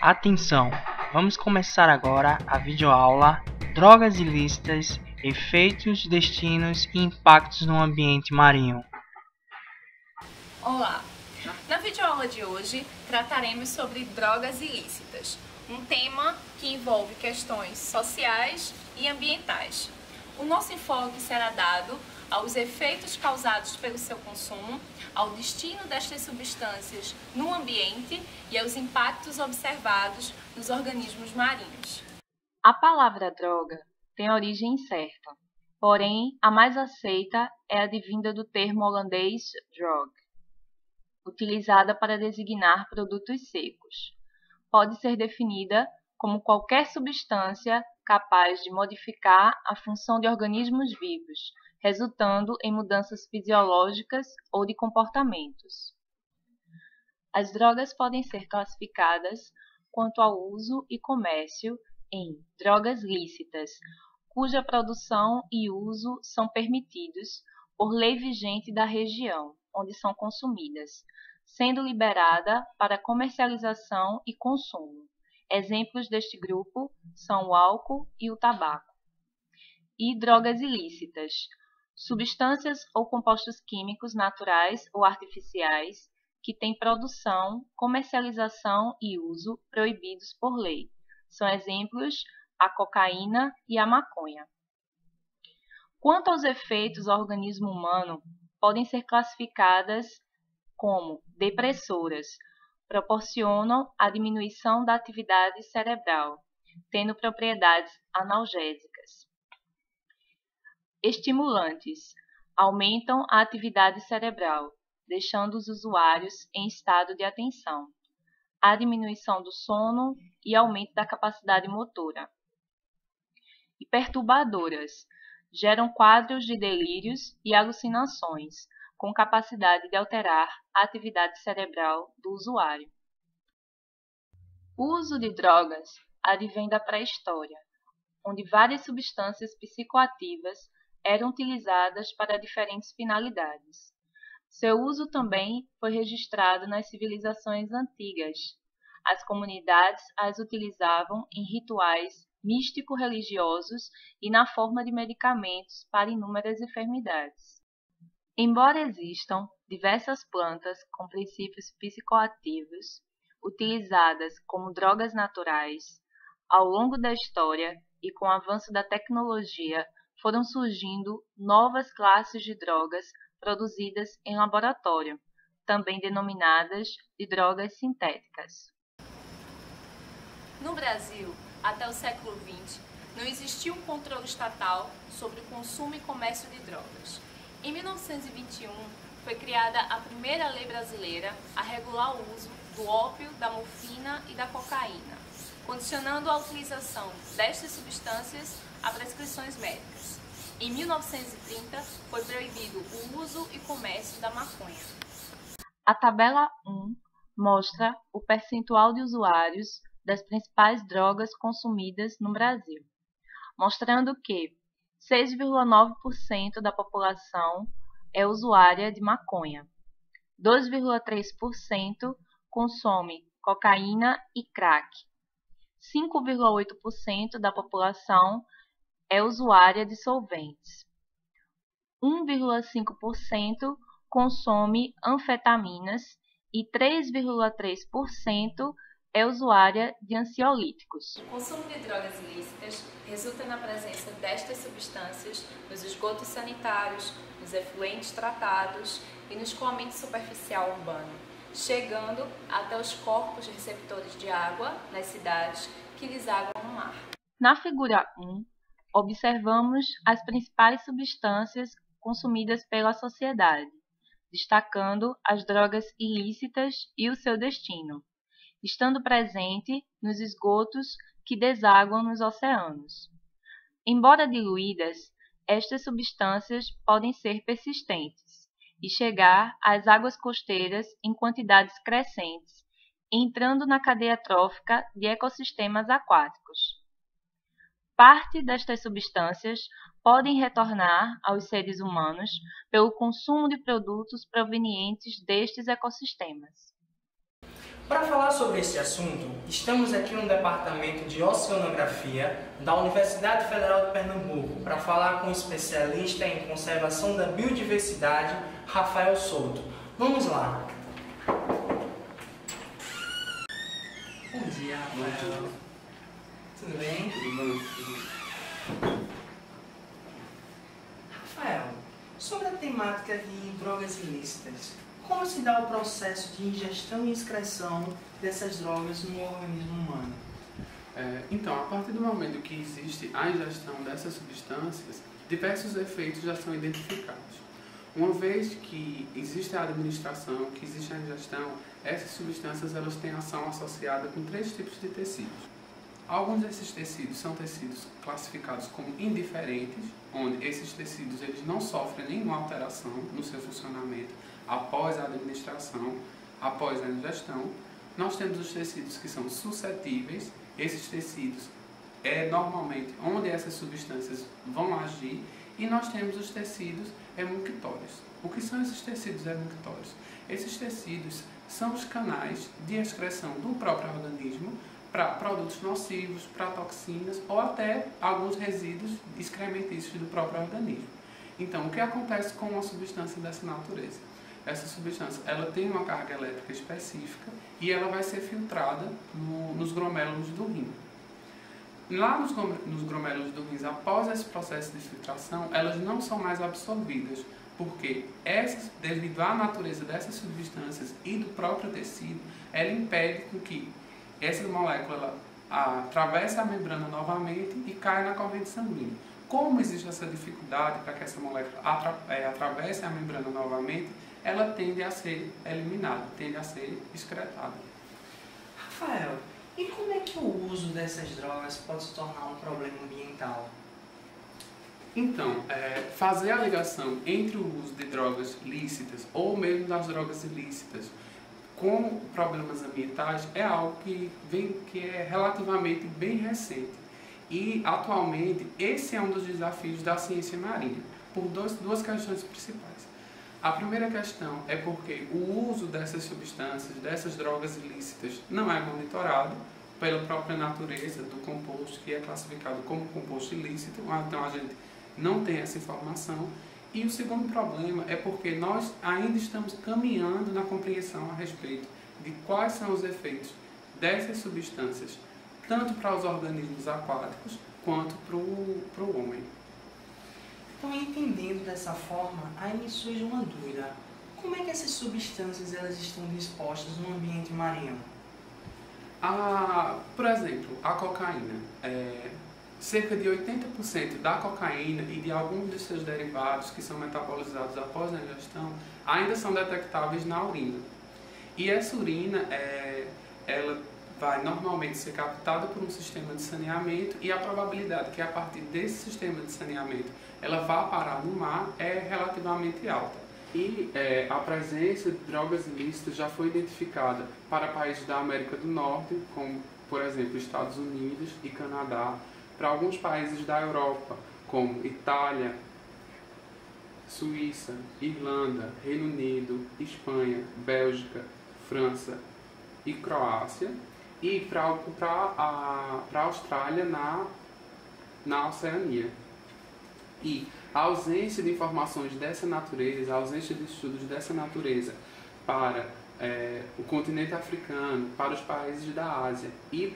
Atenção! Vamos começar agora a videoaula Drogas ilícitas, efeitos, destinos e impactos no ambiente marinho. Olá! Na videoaula de hoje trataremos sobre drogas ilícitas, um tema que envolve questões sociais e ambientais. O nosso enfoque será dado aos efeitos causados pelo seu consumo, ao destino destas substâncias no ambiente e aos impactos observados nos organismos marinhos. A palavra droga tem origem incerta, porém a mais aceita é a advinda do termo holandês drug, utilizada para designar produtos secos. Pode ser definida como qualquer substância capaz de modificar a função de organismos vivos, resultando em mudanças fisiológicas ou de comportamentos. As drogas podem ser classificadas quanto ao uso e comércio em drogas lícitas, cuja produção e uso são permitidos por lei vigente da região onde são consumidas, sendo liberada para comercialização e consumo. Exemplos deste grupo são o álcool e o tabaco. E drogas ilícitas, substâncias ou compostos químicos naturais ou artificiais que têm produção, comercialização e uso proibidos por lei. São exemplos a cocaína e a maconha. Quanto aos efeitos ao organismo humano, podem ser classificadas como depressoras, proporcionam a diminuição da atividade cerebral, tendo propriedades analgésicas. Estimulantes, aumentam a atividade cerebral, deixando os usuários em estado de atenção, a diminuição do sono e aumento da capacidade motora. E perturbadoras, geram quadros de delírios e alucinações, com capacidade de alterar a atividade cerebral do usuário. O uso de drogas advém da pré-história, onde várias substâncias psicoativas eram utilizadas para diferentes finalidades. Seu uso também foi registrado nas civilizações antigas. As comunidades as utilizavam em rituais místico-religiosos e na forma de medicamentos para inúmeras enfermidades. Embora existam diversas plantas com princípios psicoativos utilizadas como drogas naturais, ao longo da história e com o avanço da tecnologia, foram surgindo novas classes de drogas produzidas em laboratório, também denominadas de drogas sintéticas. No Brasil, até o século XX, não existia um controle estatal sobre o consumo e comércio de drogas. Em 1921, foi criada a primeira lei brasileira a regular o uso do ópio, da morfina e da cocaína, condicionando a utilização destas substâncias a prescrições médicas. Em 1930, foi proibido o uso e comércio da maconha. A tabela 1 mostra o percentual de usuários das principais drogas consumidas no Brasil, mostrando que 6,9% da população é usuária de maconha, 2,3% consome cocaína e crack, 5,8% da população é usuária de solventes, 1,5% consome anfetaminas e 3,3% é usuária de ansiolíticos. O consumo de drogas ilícitas resulta na presença destas substâncias nos esgotos sanitários, nos efluentes tratados e no escoamento superficial urbano, chegando até os corpos receptores de água nas cidades que desaguam no mar. Na figura 1, observamos as principais substâncias consumidas pela sociedade, destacando as drogas ilícitas e o seu destino, estando presente nos esgotos que desaguam nos oceanos. Embora diluídas, estas substâncias podem ser persistentes e chegar às águas costeiras em quantidades crescentes, entrando na cadeia trófica de ecossistemas aquáticos. Parte destas substâncias podem retornar aos seres humanos pelo consumo de produtos provenientes destes ecossistemas. Para falar sobre esse assunto, estamos aqui no Departamento de Oceanografia da Universidade Federal de Pernambuco para falar com o especialista em conservação da biodiversidade, Rafael Souto. Vamos lá! Bom dia, Rafael. Tudo bem? Tudo bem? Rafael, sobre a temática de drogas ilícitas, como se dá o processo de ingestão e excreção dessas drogas no organismo humano? Então, a partir do momento que existe a ingestão dessas substâncias, diversos efeitos já são identificados. Uma vez que existe a administração, que existe a ingestão, essas substâncias elas têm ação associada com 3 tipos de tecidos. Alguns desses tecidos são tecidos classificados como indiferentes, onde esses tecidos eles não sofrem nenhuma alteração no seu funcionamento após a administração, após a ingestão. Nós temos os tecidos que são suscetíveis, esses tecidos normalmente onde essas substâncias vão agir, e nós temos os tecidos emunctórios. O que são esses tecidos emunctórios? Esses tecidos são os canais de excreção do próprio organismo para produtos nocivos, para toxinas ou até alguns resíduos excrementícios do próprio organismo. Então, o que acontece com uma substância dessa natureza? Essa substância ela tem uma carga elétrica específica e ela vai ser filtrada nos glomérulos do rim. Lá nos glomérulos do rim, após esse processo de filtração, elas não são mais absorvidas, porque devido à natureza dessas substâncias e do próprio tecido, ela impede que essa molécula atravesse a membrana novamente e caia na corrente sanguínea. Como existe essa dificuldade para que essa molécula atravesse a membrana novamente, ela tende a ser eliminada, tende a ser excretada. Rafael, e como é que o uso dessas drogas pode se tornar um problema ambiental? Então, fazer a ligação entre o uso de drogas lícitas ou mesmo das drogas ilícitas com problemas ambientais é algo que é relativamente bem recente. E, atualmente, esse é um dos desafios da ciência marinha, por duas questões principais. A primeira questão é porque o uso dessas substâncias, dessas drogas ilícitas, não é monitorado pela própria natureza do composto, que é classificado como composto ilícito, então a gente não tem essa informação. E o segundo problema é porque nós ainda estamos caminhando na compreensão a respeito de quais são os efeitos dessas substâncias, tanto para os organismos aquáticos quanto para o homem. Então, entendendo dessa forma, aí me surge uma dúvida. Como é que essas substâncias elas estão dispostas no ambiente marinho? Por exemplo, a cocaína. Cerca de 80% da cocaína e de alguns de seus derivados que são metabolizados após a ingestão ainda são detectáveis na urina. E essa urina, ela vai normalmente ser captada por um sistema de saneamento, e a probabilidade que a partir desse sistema de saneamento ela vá parar no mar é relativamente alta. E a presença de drogas ilícitas já foi identificada para países da América do Norte, como, por exemplo, Estados Unidos e Canadá, para alguns países da Europa, como Itália, Suíça, Irlanda, Reino Unido, Espanha, Bélgica, França e Croácia, e para a Austrália na Oceania. E a ausência de informações dessa natureza, a ausência de estudos dessa natureza para o continente africano, para os países da Ásia e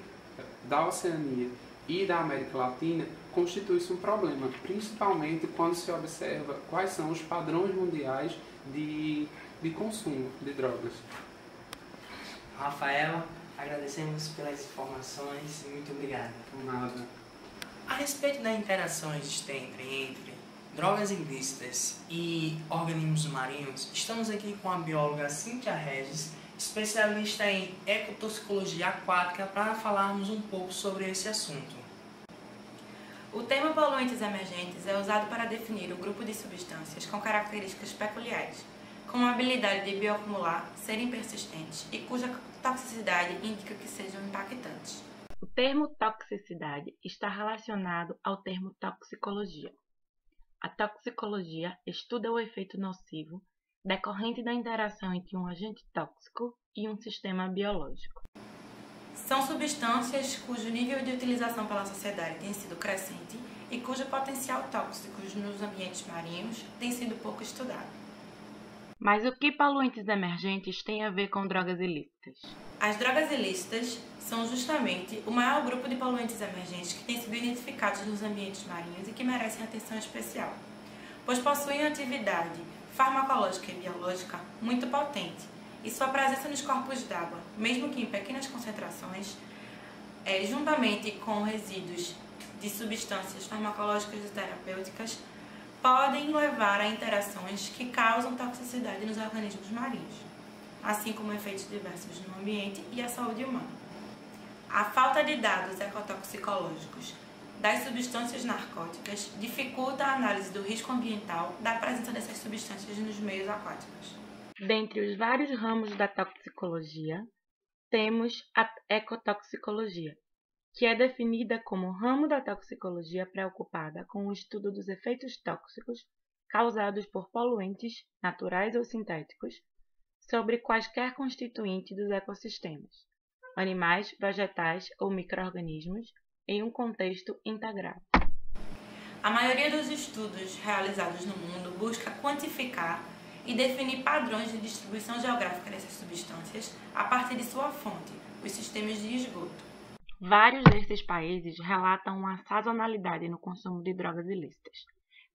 da Oceania e da América Latina, constitui-se um problema, principalmente quando se observa quais são os padrões mundiais de consumo de drogas. Rafael, agradecemos pelas informações e muito obrigado. Por nada. A respeito da interação existente entre drogas ilícitas e organismos marinhos, estamos aqui com a bióloga Cíntia Regis, especialista em ecotoxicologia aquática, para falarmos um pouco sobre esse assunto. O termo poluentes emergentes é usado para definir o grupo de substâncias com características peculiares, como a habilidade de bioacumular, serem persistentes e cuja toxicidade indica que sejam impactantes. O termo toxicidade está relacionado ao termo toxicologia. A toxicologia estuda o efeito nocivo decorrente da interação entre um agente tóxico e um sistema biológico. São substâncias cujo nível de utilização pela sociedade tem sido crescente e cujo potencial tóxico nos ambientes marinhos tem sido pouco estudado. Mas o que poluentes emergentes têm a ver com drogas ilícitas? As drogas ilícitas são justamente o maior grupo de poluentes emergentes que têm sido identificados nos ambientes marinhos e que merecem atenção especial, pois possuem atividade farmacológica e biológica muito potente, e sua presença nos corpos d'água, mesmo que em pequenas concentrações, juntamente com resíduos de substâncias farmacológicas e terapêuticas, podem levar a interações que causam toxicidade nos organismos marinhos, assim como efeitos diversos no ambiente e a saúde humana. A falta de dados ecotoxicológicos das substâncias narcóticas dificulta a análise do risco ambiental da presença dessas substâncias nos meios aquáticos. Dentre os vários ramos da toxicologia, temos a ecotoxicologia, que é definida como ramo da toxicologia preocupada com o estudo dos efeitos tóxicos causados por poluentes, naturais ou sintéticos, sobre quaisquer constituintes dos ecossistemas, animais, vegetais ou micro-organismos, em um contexto integrado. A maioria dos estudos realizados no mundo busca quantificar e definir padrões de distribuição geográfica dessas substâncias a partir de sua fonte, os sistemas de esgoto. Vários desses países relatam uma sazonalidade no consumo de drogas ilícitas,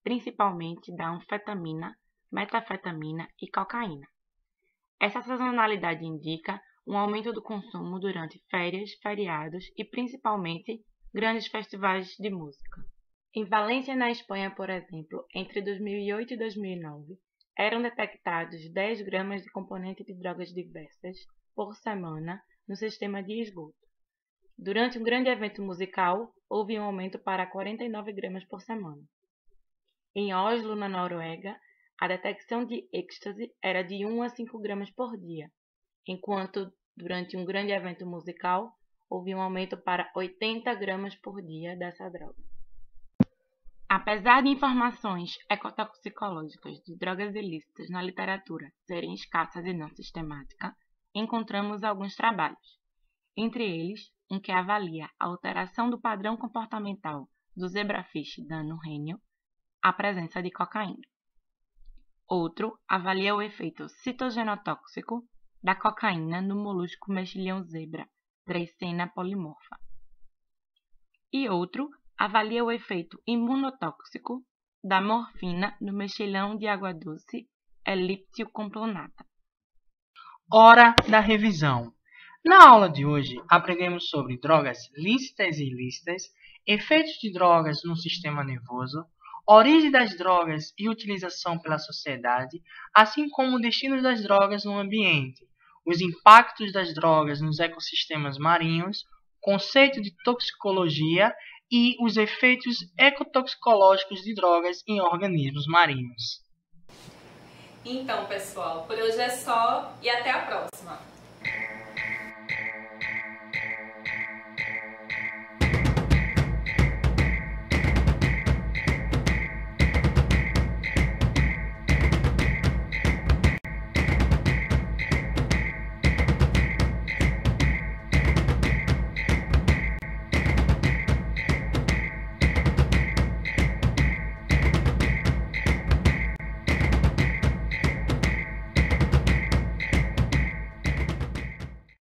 principalmente da anfetamina, metafetamina e cocaína. Essa sazonalidade indica um aumento do consumo durante férias, feriados e principalmente grandes festivais de música. Em Valência, na Espanha, por exemplo, entre 2008 e 2009, eram detectados 10 gramas de componente de drogas diversas por semana no sistema de esgoto. Durante um grande evento musical, houve um aumento para 49 gramas por semana. Em Oslo, na Noruega, a detecção de êxtase era de 1 a 5 gramas por dia, enquanto durante um grande evento musical, houve um aumento para 80 gramas por dia dessa droga. Apesar de informações ecotoxicológicas de drogas ilícitas na literatura serem escassas e não sistemáticas, encontramos alguns trabalhos, entre eles um que avalia a alteração do padrão comportamental do zebrafish dano rênio à presença de cocaína. Outro avalia o efeito citogenotóxico da cocaína no molusco mexilhão zebra, Dreissena polymorpha. E outro avalia o efeito imunotóxico da morfina no mexilhão de água doce, Elliptio complanata. Hora da revisão. Na aula de hoje, aprendemos sobre drogas lícitas e ilícitas, efeitos de drogas no sistema nervoso, origem das drogas e utilização pela sociedade, assim como o destino das drogas no ambiente, os impactos das drogas nos ecossistemas marinhos, conceito de toxicologia e os efeitos ecotoxicológicos de drogas em organismos marinhos. Então, pessoal, por hoje é só e até a próxima!